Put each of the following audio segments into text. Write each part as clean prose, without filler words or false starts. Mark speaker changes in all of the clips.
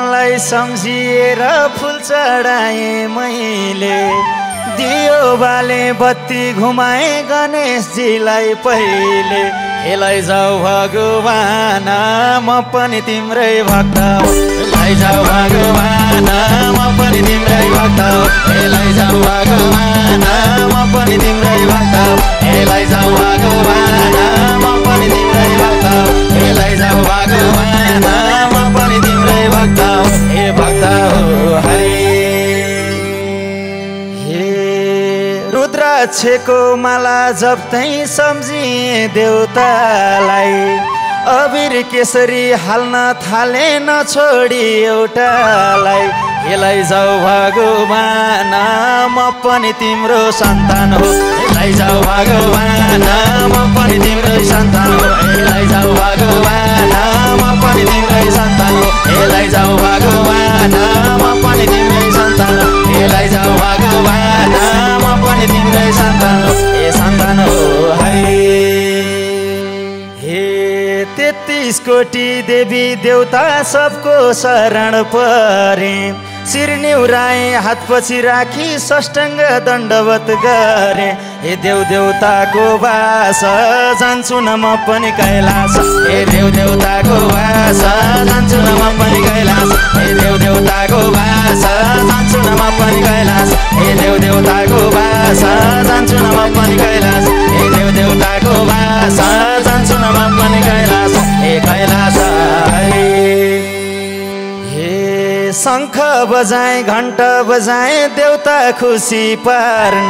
Speaker 1: मनलाई सम्झिएर फुल चढाए मैले दियो बाले बत्ती घुमाए गणेशजीलाई पहिले लैजाऊ भगवान म पनि तिम्रै भक्त हो लैजाऊ भगवान म पनि तिम्रै भक्त हो लैजाऊ भगवान म पनि तिम्रै भक्त हो लैजाऊ भगवान म पनि तिम्रै भक्त हो लैजाऊ भगवान म पनि तिम्रै भक्त हो भक्त हो रुद्राक्षको माला जप्तै सम्झिए देउतालाई अबिर केसरी हाल्न थाले नछोडी एउटालाई लैजाऊ भगवान म पनि तिम्रो सन्तान हो लैजाऊ भगवान म पनि तिम्रै सन्तान हो लैजाऊ भगवान म पनि तिम्रै सन्तान हो लैजाऊ भगवान म पनि तिम्रै सन्तान हो लैजाऊ भगवान म पनि तिम्रै सन्तान हो सन्तान हो हे 33 कोटी देवी देउता सबको शरण परे शिर निहुराए हात पछि राखी सष्टाङ्ग दण्डवत गरे हे देव देउताको वास जान्छु न म पनि कैलाश हे देव देउताको वास जान्छु न म पनि कैलाश हे देव देउताको वास जान्छु न म पनि कैलाश हे देव देउताको वास जान्छु न म पनि कैलाश हे देव देउताको वास जान्छु न म पनि कैलाश हे कैलाश शङ्ख बजाए घण्टा बजाए देउता खुसी पार्न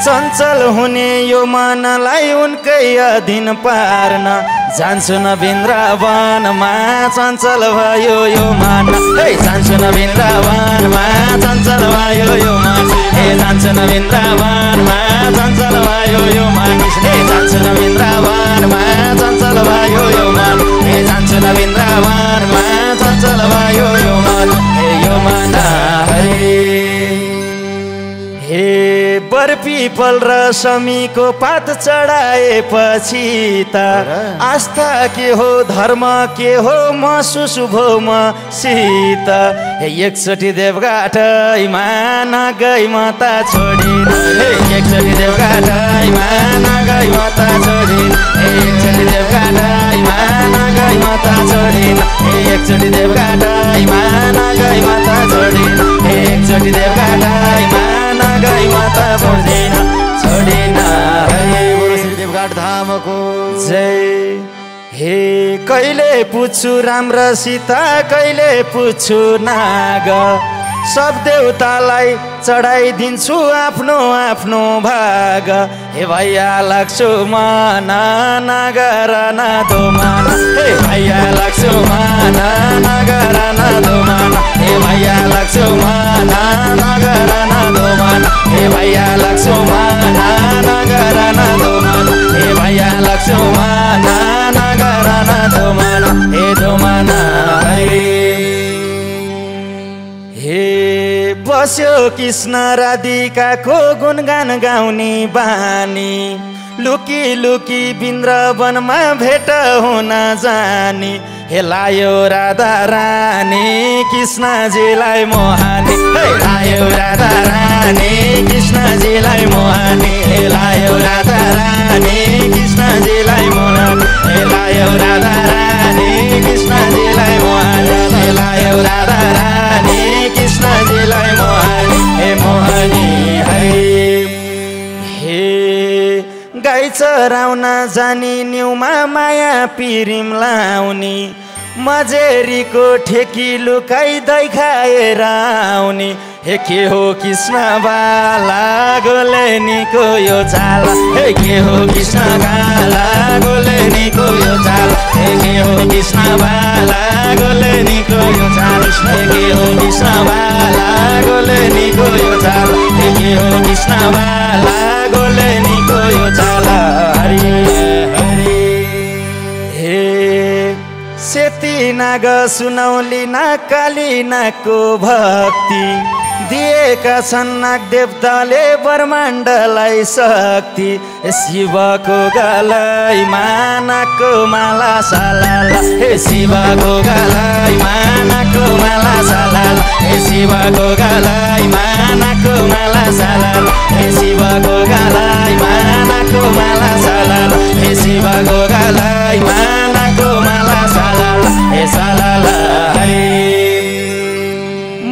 Speaker 1: चञ्चल हुने यो मनलाई उनकै अधीन पार्न जान्छु न वृन्दावनमा चञ्चल भयो यो मन जान्छु न वृन्दावनमा चञ्चल भयो यो मन जान्छु न वृन्दावनमा चञ्चल भयो यो मन जान्छु न वृन्दावनमा चञ्चल भयो यो मन जान्छु न वृन्दावनमा चञ्चल भयो यो मन हे बरपिपल र शमीको पात चढाएपछि त आस्था के हो धर्म के हो महसुस भो म सीत एकचोटि देवघाटैमा नगई म त छोडिन एकचोटि देवघाटैमा नगई म त छोडिन एकचोटि देवघाटैमा नगई म त छोडिन एकचोटि देवघाटैमा नगई म त छोडिन एकचोटि देवघाटैमा नगई म त छोडिन बोलो श्री देवघाट धामको जय हे कहिले पुछु राम्रोसित कहिले पुछु नाग सब देउतालाई चढाइदिन्छु आफ्नो आफ्नो भाग हे भैया लाग्छु मन नगर न दोमान हे भैया लाग्छु मन नगर न दोमान हे भैया लाग्छु मन नगर न दोमान हे भैया लाग्छु मन नगर न दोमान हे भैया लाग्छु मन नगर न दोमान हे दोमान हे बस्यो कृष्ण राधिकाको गुणगान गाउने बानी लुकी लुकी वृन्दावनमा भेट हुन जानी हे लायो राधा रानी कृष्णजीलाई मोहानी हे लायो राधा रानी कृष्णजीलाई मोहानी हे लायो राधा रानी कृष्णजीलाई मोहानी हे लायो राधा रानी कृष्णजीलाई मोहानी हे लायो राधा रानी कृष्णजीलाई मोहानी हे मोहानी हे गाई चराउन जानी न्युमा माया पिरिम लाउनी मजेरीको ठेकी लुकाई दही खाएर आउने हे के हो कृष्ण बाला गोलेनीको यो चाल हे के हो कृष्ण बाला गोलेनीको यो चाल हे के हो कृष्ण बाला गोलेनीको यो चाल हे के हो कृष्ण बाला गोलेनीको यो चाल हे के हो कृष्ण बाला गोलेनीको यो चाल हरि हरि हे सेती नाग सुनौली ना काली नागको भक्ति दिएका छन् नाग देवताले ब्रह्माण्डलाई शक्ति शिवको गलैमा नागको माला सालाला हे शिवको गलैमा नागको माला मानाको माला सालाल हे शिवको गालाई मानाको माला सालाल हे शिवको गालाई मानाको माला सालाल हे सालाल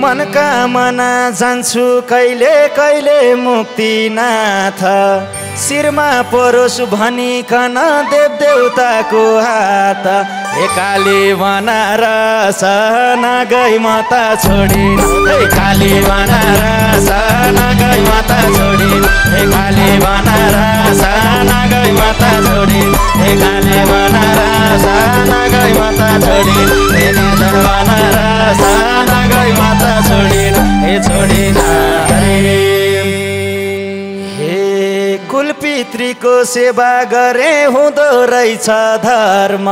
Speaker 1: मनका मना जान्छु कहिले कहिले मुक्तिनाथ शिरमा परोस् भनिकन देवदेउताको हात हे काली बनारस नगई माता छोडिन हे काली बनारस नगई माता छोडिन हे काली बनारस नगई माता छोडिन हे काली बनारस नगई माता छोडिन हे बनारस नगई माता छोडिन हे छोडिन कुलपितृको सेवा गरे हुँदो रहेछ धर्म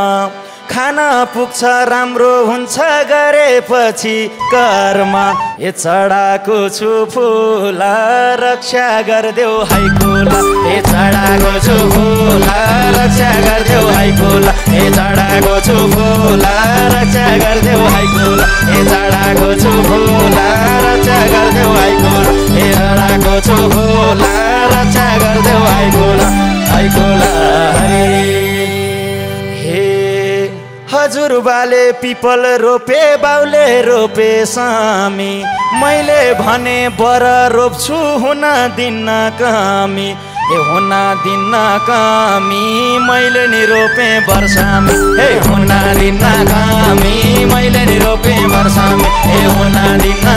Speaker 1: खाना पुग्छ राम्रो हुन्छ गरेपछि कर्म ए चढाको छु फुल रक्षा गरिदेऊ है कुल ए चढाको छु फुल रक्षा गरिदेऊ है कुल ए चढाको छु फुल रक्षा गरिदेऊ है कुल ए चढाको छु फुल रक्षा गरिदेऊ है कुल ए चढाको छु फुल रक्षा गरिदेऊ है कुल हरि हजुरबाले पिपल रोपे बाउले रोपे सामी मैले भने बर रोप्छु हुन दिन्न कामी ए हुन दिन्न कामी मैले नि रोपे वर्षामी ए हुन दिन्न कामी मैले नि रोपे वर्षामी ए हुन दिन्न